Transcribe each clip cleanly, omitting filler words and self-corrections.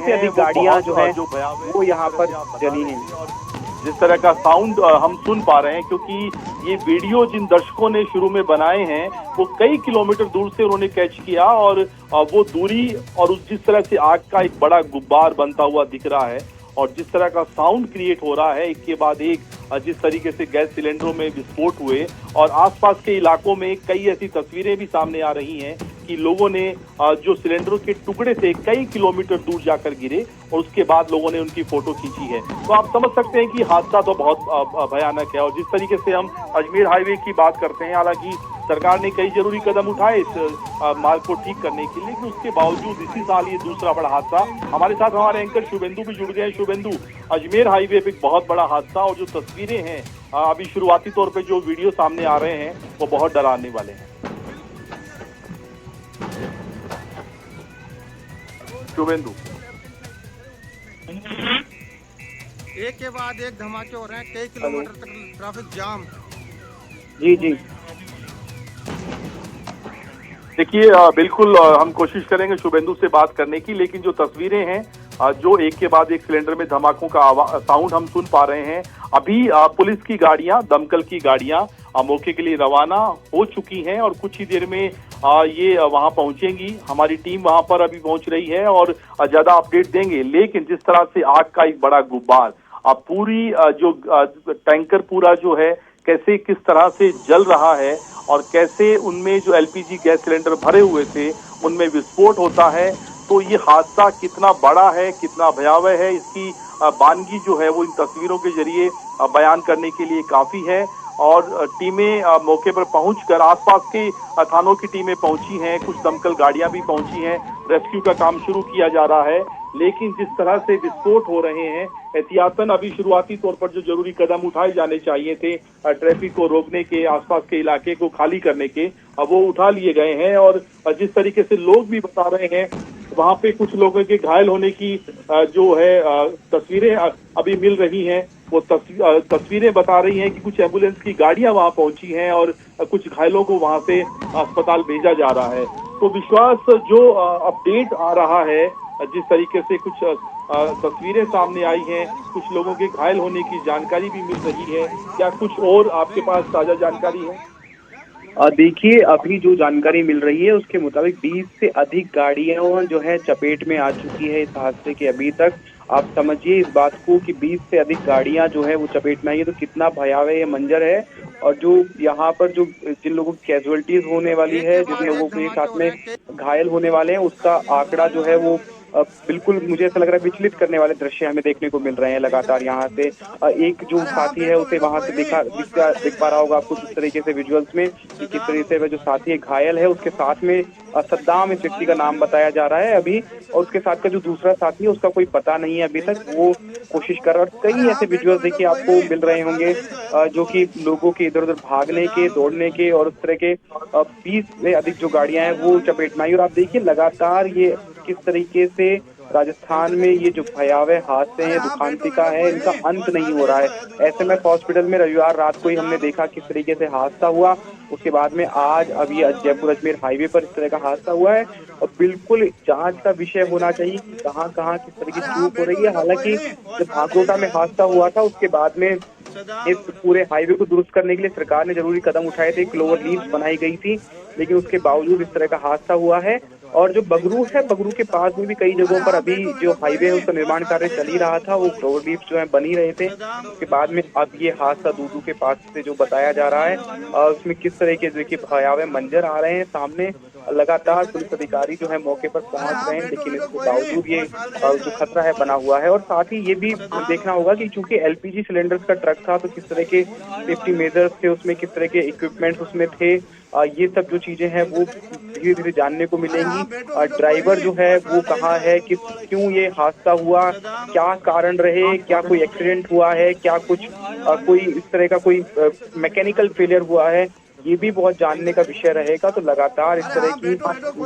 से अधिक गाड़ियां जो है वो यहाँ पर जली हैं। जिस तरह का साउंड हम सुन पा रहे हैं, क्योंकि ये वीडियो जिन दर्शकों ने शुरू में बनाए हैं वो कई किलोमीटर दूर से उन्होंने कैच किया, और वो दूरी और जिस तरह से आग का एक बड़ा गुब्बार बनता हुआ दिख रहा है और जिस तरह का साउंड क्रिएट हो रहा है एक के बाद एक, जिस तरीके से गैस सिलेंडरों में विस्फोट हुए और आसपास के इलाकों में कई ऐसी तस्वीरें भी सामने आ रही हैं कि लोगों ने जो सिलेंडरों के टुकड़े थे कई किलोमीटर दूर जाकर गिरे और उसके बाद लोगों ने उनकी फोटो खींची है। तो आप समझ सकते हैं कि हादसा तो बहुत भयानक है। और जिस तरीके से हम अजमेर हाईवे की बात करते हैं, हालांकि सरकार ने कई जरूरी कदम उठाए इस मार्ग को ठीक करने के लिए, लेकिन उसके बावजूद इसी साल ये दूसरा बड़ा हादसा। हमारे साथ हमारे एंकर शुभेंदु भी जुड़ गए। शुभेंदु, अजमेर हाईवे पे एक बहुत बड़ा हादसा और जो तस्वीरें हैं अभी शुरुआती तौर पे जो वीडियो सामने आ रहे हैं वो बहुत डराने वाले हैं। शुभेंदु, एक के बाद एक धमाके हो रहे हैं, कई किलोमीटर तक ट्रैफिक जाम। जी जी, देखिए बिल्कुल हम कोशिश करेंगे शुभेंदु से बात करने की, लेकिन जो तस्वीरें हैं जो एक के बाद एक सिलेंडर में धमाकों का साउंड हम सुन पा रहे हैं। अभी पुलिस की गाड़ियां, दमकल की गाड़ियां मौके के लिए रवाना हो चुकी हैं और कुछ ही देर में ये वहां पहुंचेंगी। हमारी टीम वहां पर अभी पहुंच रही है और ज्यादा अपडेट देंगे। लेकिन जिस तरह से आग का एक बड़ा गुब्बार, पूरी जो टैंकर पूरा जो है कैसे किस तरह से जल रहा है और कैसे उनमें जो एलपीजी गैस सिलेंडर भरे हुए थे उनमें विस्फोट होता है, तो ये हादसा कितना बड़ा है, कितना भयावह है, इसकी बानगी जो है वो इन तस्वीरों के जरिए बयान करने के लिए काफी है। और टीमें मौके पर पहुंचकर, आसपास के थानों की टीमें पहुंची हैं, कुछ दमकल गाड़ियां भी पहुंची हैं, रेस्क्यू का काम शुरू किया जा रहा है। लेकिन जिस तरह से विस्फोट हो रहे हैं, एहतियातन अभी शुरुआती तौर पर जो जरूरी कदम उठाए जाने चाहिए थे ट्रैफिक को रोकने के, आसपास के इलाके को खाली करने के, वो उठा लिए गए हैं। और जिस तरीके से लोग भी बता रहे हैं, वहां पे कुछ लोगों के घायल होने की जो है तस्वीरें अभी मिल रही हैं। वो तस्वीरें बता रही हैं कि कुछ एम्बुलेंस की गाड़ियां वहां पहुंची हैं और कुछ घायलों को वहां से अस्पताल भेजा जा रहा है। तो विश्वास जो अपडेट आ रहा है, जिस तरीके से कुछ तस्वीरें सामने आई हैं, कुछ लोगों के घायल होने की जानकारी भी मिल रही है। क्या कुछ और आपके पास ताजा जानकारी है? देखिए, अभी जो जानकारी मिल रही है उसके मुताबिक 20 से अधिक गाड़ियां जो है चपेट में आ चुकी है इस हादसे के। अभी तक आप समझिए इस बात को कि 20 से अधिक गाड़ियां जो है वो चपेट में आई है, तो कितना भयावह ये मंजर है। और जो यहाँ पर जो जिन लोगों की कैजुअलिटीज होने वाली है, जिन लोगों के साथ में घायल होने वाले हैं, उसका आंकड़ा जो है वो बिल्कुल मुझे ऐसा लग रहा है विचलित करने वाले दृश्य हमें देखने को मिल रहे हैं लगातार। यहाँ से एक जो साथी है उसे वहां से दिख पा रहा होगा आपको किस तरीके से विजुअल्स में, कि किस तरीके से वह जो साथी घायल है उसके साथ में सद्दाम इस व्यक्ति का नाम बताया जा रहा है अभी, और उसके साथ का जो दूसरा साथी है उसका कोई पता नहीं है अभी तक। वो कोशिश कर रहा है। और कई ऐसे विजुअल्स देखिए आपको मिल रहे होंगे जो कि लोगों के इधर उधर भागने के, दौड़ने के, और उस तरह के 20 से अधिक जो गाड़ियां हैं वो चपेट में आई। और आप देखिए लगातार ये किस तरीके से राजस्थान में ये जो भयावह हादसे हैं, दुखांतिका है, इनका अंत नहीं हो रहा है। एसएमएस हॉस्पिटल में रविवार रात को ही हमने देखा किस तरीके से हादसा हुआ। उसके बाद में आज अब ये जयपुर अजमेर हाईवे पर इस तरह का हादसा हुआ है और बिल्कुल जांच का विषय होना चाहिए कि कहाँ कहाँ किस तरह की चूक हो रही है। हालांकि जब भागोटा में हादसा हुआ था उसके बाद में इस पूरे हाईवे को दुरुस्त करने के लिए सरकार ने जरूरी कदम उठाए थे, क्लोवर लीव्स बनाई गई थी, लेकिन उसके बावजूद इस तरह का हादसा हुआ है। और जो बगरू है, बगरू के पास में भी कई जगहों पर अभी जो हाईवे है उसका निर्माण कार्य चल ही रहा था, वो क्लोवर लीव्स जो है बनी रहे थे। उसके बाद में अब ये हादसा दूदू के पास से जो बताया जा रहा है उसमें किस तरह के देखिए भयावह मंजर आ रहे हैं सामने। लगातार पुलिस अधिकारी जो है मौके पर पहुंच रहे हैं, लेकिन इसके बावजूद ये जो खतरा है बना हुआ है। और साथ ही ये भी देखना होगा कि चूंकि एलपीजी सिलेंडर्स का ट्रक था, तो किस तरह के सेफ्टी मेजर्स थे उसमें, किस तरह के इक्विपमेंट्स उसमें थे, ये सब जो चीजें हैं वो धीरे धीरे जानने को मिलेंगी। ड्राइवर जो है वो कहाँ है, क्यों ये हादसा हुआ, क्या कारण रहे, क्या कोई एक्सीडेंट हुआ है, क्या कुछ कोई इस तरह का कोई मैकेनिकल फेलियर हुआ है, ये भी बहुत जानने का विषय रहेगा। तो लगातार इस तरह की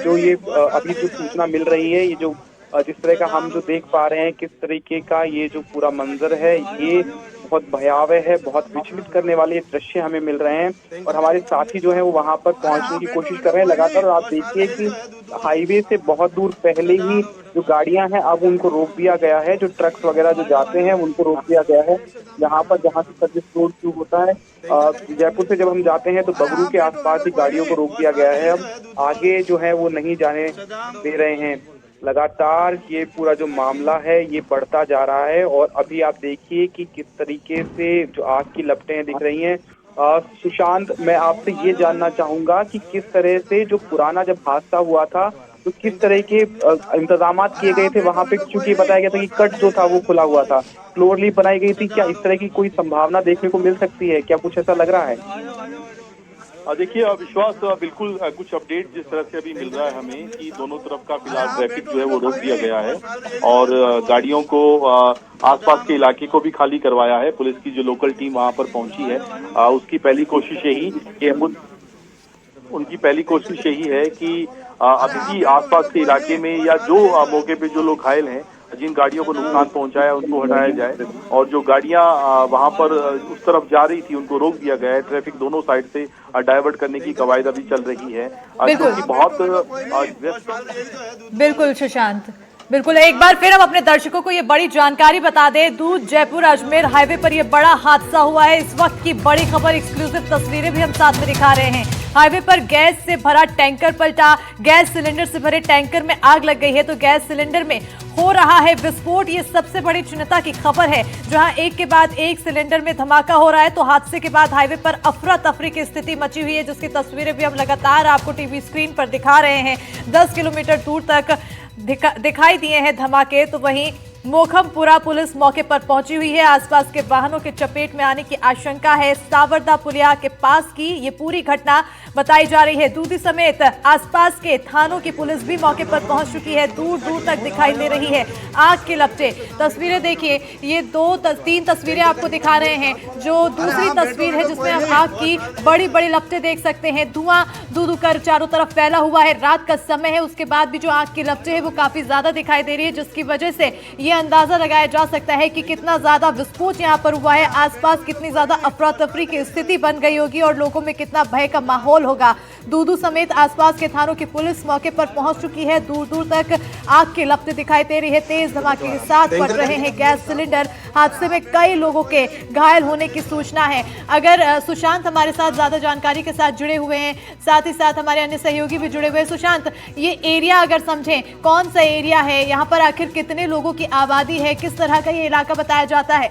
जो ये अभी जो सूचना मिल रही है, ये जो जिस तरह का हम जो देख पा रहे हैं किस तरीके का ये जो पूरा मंजर है, ये बहुत भयावह है, बहुत विचलित करने वाले दृश्य हमें मिल रहे हैं और हमारे साथी जो है वो वहां पर पहुंचने की कोशिश कर रहे हैं लगातार। और आप देखिए कि हाईवे से बहुत दूर पहले ही जो गाड़ियां हैं अब उनको रोक दिया गया है, जो ट्रक्स वगैरह जो जाते हैं उनको रोक दिया गया है। जहां से सर्विस रोड शुरू होता है, जयपुर से जब हम जाते हैं तो बगरू के आसपास ही गाड़ियों को रोक दिया गया है। अब आगे जो है वो नहीं जाने दे रहे हैं। लगातार ये पूरा जो मामला है ये बढ़ता जा रहा है और अभी आप देखिए कि किस तरीके से जो आग की लपटें दिख रही हैं। सुशांत, मैं आपसे ये जानना चाहूंगा कि किस तरह से जो पुराना जब हादसा हुआ था तो किस तरह के इंतजाम किए गए थे वहां पे, चूंकि बताया गया था कि कट जो था वो खुला हुआ था, फ्लोर लीफ बनाई गई थी। क्या इस तरह की कोई संभावना देखने को मिल सकती है? क्या कुछ ऐसा लग रहा है? देखिए विश्वास, बिल्कुल कुछ अपडेट जिस तरह से अभी मिल रहा है हमें कि दोनों तरफ का फिलहाल ट्रैफिक जो है वो रोक दिया गया है और गाड़ियों को आसपास के इलाके को भी खाली करवाया है। पुलिस की जो लोकल टीम वहां पर पहुंची है उसकी पहली कोशिश यही है कि अभी आसपास के इलाके में या जो मौके पे जो लोग घायल हैं, जिन गाड़ियों को नुकसान पहुंचाया उनको हटाया जाए और जो गाड़ियां वहां पर उस तरफ जा रही थी उनको रोक दिया गया है। ट्रैफिक दोनों साइड से डाइवर्ट करने की कवायद अभी चल रही है क्योंकि बहुत बिल्कुल सुशांत, बिल्कुल एक बार फिर हम अपने दर्शकों को ये बड़ी जानकारी बता दें। दूध जयपुर अजमेर हाईवे पर ये बड़ा हादसा हुआ है। इस वक्त की बड़ी खबर, एक्सक्लूसिव तस्वीरें भी हम साथ में दिखा रहे हैं। हाईवे पर गैस से भरा टैंकर पलटा, गैस सिलेंडर से भरे टैंकर में आग लग गई है तो गैस सिलेंडर में हो रहा है विस्फोट। ये सबसे बड़ी चिंता की खबर है, जहां एक के बाद एक सिलेंडर में धमाका हो रहा है। तो हादसे के बाद हाईवे पर अफरा तफरी की स्थिति मची हुई है, जिसकी तस्वीरें भी हम लगातार आपको टीवी स्क्रीन पर दिखा रहे हैं। 10 किलोमीटर दूर तक दिखाई दिए हैं धमाके। तो वहीं मोखमपुरा पुलिस मौके पर पहुंची हुई है। आसपास के वाहनों के चपेट में आने की आशंका है। सावरदा पुलिया के पास की ये पूरी घटना बताई जा रही है। दूधी समेत आसपास के थानों की पुलिस भी मौके पर पहुंच चुकी है। दूर दूर तक दिखाई दे रही है आग के लपटें। तस्वीरें देखिए, ये 3 तस्वीरें आपको दिखा रहे हैं। जो दूसरी तस्वीर है जिसमें आप आग की बड़ी बड़ी लपटें देख सकते हैं। धुआं दूध कर चारों तरफ फैला हुआ है। रात का समय है, उसके बाद भी जो आग की लपटें है वो काफी ज्यादा दिखाई दे रही है, जिसकी वजह से ये अंदाजा लगाया जा सकता है कि कितना ज्यादा विस्फोट यहाँ पर हुआ है। आसपास कितनी ज्यादा अफरा तफरी की स्थिति बन गई होगी और लोगों में कितना भय का माहौल होगा। दूधू समेत आसपास के थानों की पुलिस मौके पर पहुंच चुकी है। दूर दूर तक आग की लपटें दिखाई दे रही है। तेज धमाके के साथ बढ़ रहे हैं गैस सिलेंडर। हादसे में कई लोगों के घायल होने की सूचना है। अगर सुशांत हमारे साथ ज्यादा जानकारी के साथ जुड़े हुए हैं, साथ ही साथ हमारे अन्य सहयोगी भी जुड़े हुए हैं। सुशांत, ये एरिया अगर समझें, कौन सा एरिया है, यहाँ पर आखिर कितने लोगों की आबादी है, किस तरह का ये इलाका बताया जाता है?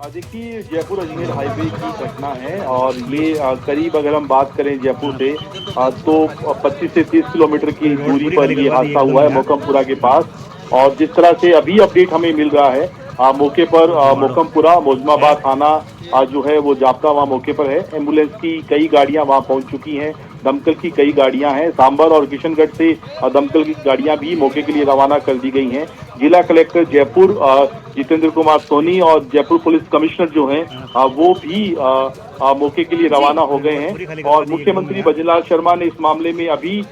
देखिए जयपुर अजमेर हाईवे की घटना है और ये करीब अगर हम बात करें जयपुर से तो 25 से 30 किलोमीटर की दूरी पर ये हादसा हुआ है मोखमपुरा के पास। और जिस तरह से अभी अपडेट हमें मिल रहा है मौके पर मोखमपुरा मोजमाबाद थाना जो है वो जाप्ता वहाँ मौके पर है। एम्बुलेंस की कई गाड़ियां वहाँ पहुंच चुकी हैं, दमकल की कई गाड़ियां हैं। सांबर और किशनगढ़ से दमकल की गाड़ियां भी मौके के लिए रवाना कर दी गई हैं। जिला कलेक्टर जयपुर जितेंद्र कुमार सोनी और जयपुर पुलिस कमिश्नर जो हैं वो भी मौके के लिए रवाना हो गए हैं। और मुख्यमंत्री भजनलाल शर्मा ने इस मामले में अभी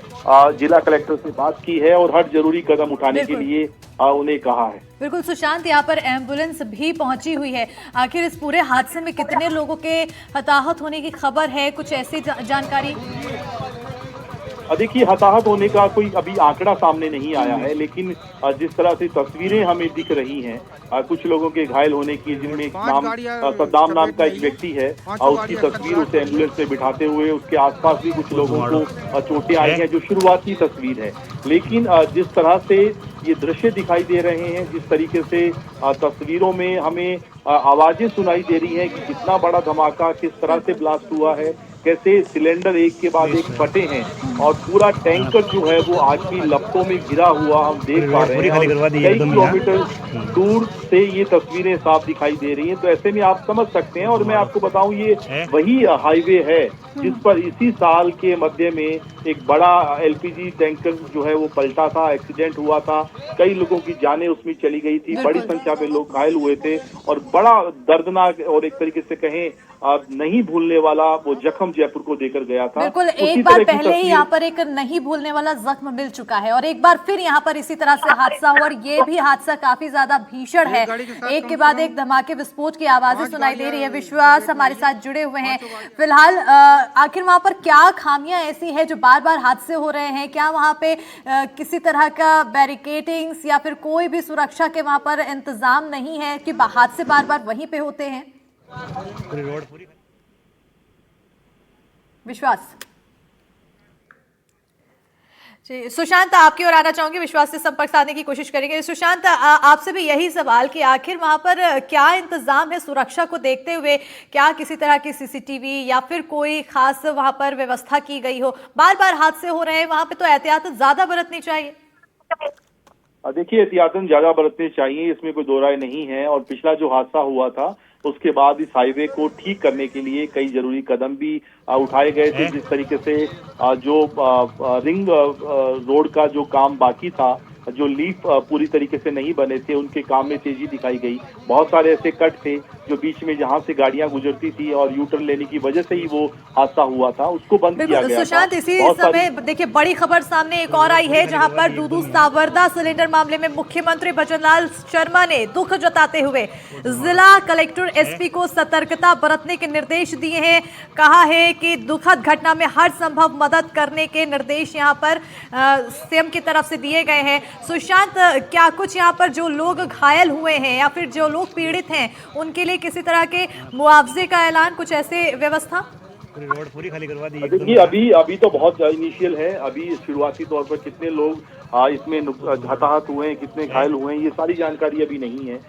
जिला कलेक्टर से बात की है और हर जरूरी कदम उठाने के लिए उन्हें कहा है। बिल्कुल सुशांत, यहाँ पर एम्बुलेंस भी पहुंची हुई है। आखिर इस पूरे हादसे में कितने लोगों के हताहत होने की खबर है, कुछ ऐसी जानकारी? देखिए हताहत होने का कोई अभी आंकड़ा सामने नहीं आया है, लेकिन जिस तरह से तस्वीरें हमें दिख रही हैं कुछ लोगों के घायल होने की, जिनमें एक नाम सद्दाम नाम का एक व्यक्ति है उसकी तस्वीर उसे एम्बुलेंस में बिठाते हुए, उसके आसपास भी कुछ लोगों को चोटें आई हैं, जो शुरुआती तस्वीर है। लेकिन जिस तरह से ये दृश्य दिखाई दे रहे हैं, जिस तरीके से तस्वीरों में हमें आवाजें सुनाई दे रही हैं कि कितना बड़ा धमाका, किस तरह से ब्लास्ट हुआ है, कैसे सिलेंडर एक के बाद एक फटे हैं और पूरा टैंकर जो है वो आग की लपटों में घिरा हुआ हम देख पा रहे हैं। कई किलोमीटर दूर से ये तस्वीरें साफ दिखाई दे रही हैं, तो ऐसे में आप समझ सकते हैं। और मैं आपको बताऊं, ये वही हाईवे है जिस पर इसी साल के मध्य में एक बड़ा एलपीजी टैंकर जो है वो पलटा था, एक्सीडेंट हुआ था, कई लोगों की जानें उसमें चली गई थी, बड़ी संख्या में लोग घायल हुए थे और बड़ा दर्दनाक और एक तरीके से कहें नहीं भूलने वाला वो जख्म पैगाम जयपुर को देकर गया था। बिल्कुल, उसी एक बार तरह की पहले ही तस्वीर- यहाँ पर एक नहीं भूलने वाला जख्म मिल चुका है और एक बार फिर यहाँ पर इसी तरह से हादसा हुआ और ये भी हादसा काफी ज्यादा भीषण है। एक के बाद एक धमाके विस्फोट की आवाजें सुनाई दे रही है। विश्वास हमारे साथ जुड़े हुए हैं। फिलहाल आखिर वहां पर क्या खामियां ऐसी है जो बार बार हादसे हो रहे हैं? क्या वहां पे किसी तरह का बैरिकेडिंग्स या फिर कोई भी सुरक्षा के वहां पर इंतजाम नहीं है कि हादसे बार बार वहीं पे होते हैं? विश्वास जी, सुशांत आपकी ओर आना चाहूंगी, विश्वास से संपर्क साधने की कोशिश करेंगे। सुशांत, आपसे भी यही सवाल कि आखिर वहां पर क्या इंतजाम है सुरक्षा को देखते हुए? क्या किसी तरह की सीसीटीवी या फिर कोई खास वहां पर व्यवस्था की गई हो? बार बार हादसे हो रहे हैं वहां पे, तो एहतियात ज्यादा बरतनी चाहिए। देखिए, एहतियातन ज्यादा बरतने चाहिए, इसमें कोई दो राय नहीं है। और पिछला जो हादसा हुआ था उसके बाद इस हाईवे को ठीक करने के लिए कई जरूरी कदम भी उठाए गए थे। जिस तरीके से जो रिंग रोड का जो काम बाकी था, जो लीफ पूरी तरीके से नहीं बने थे, उनके काम में तेजी दिखाई गई। बहुत सारे ऐसे कट थे जो बीच में जहां से गाड़ियां गुजरती थी और यू टर्न लेने की वजह से ही वो हादसा हुआ था, उसको बंद किया गया। सुशांत, इसी समय देखिए बड़ी खबर सामने एक और आई है जहां पर दूधू सावरदा सिलेंडर मामले में मुख्यमंत्री भजनलाल शर्मा ने दुख जताते हुए जिला कलेक्टर एसपी को सतर्कता बरतने के निर्देश दिए हैं। कहा है कि दुखद घटना में हर संभव मदद करने के निर्देश यहां पर सीएम की तरफ से दिए गए हैं। सुशांत, क्या कुछ यहाँ पर जो लोग घायल हुए हैं या फिर जो लोग पीड़ित हैं उनके लिए किसी तरह के मुआवजे का ऐलान, कुछ ऐसे व्यवस्था? रोड पूरी खाली करवा दी। देखिए, अभी तो बहुत इनिशियल है। अभी शुरुआती तौर पर कितने लोग इसमें हताहत हुए हैं, कितने घायल हुए हैं, ये सारी जानकारी अभी नहीं है।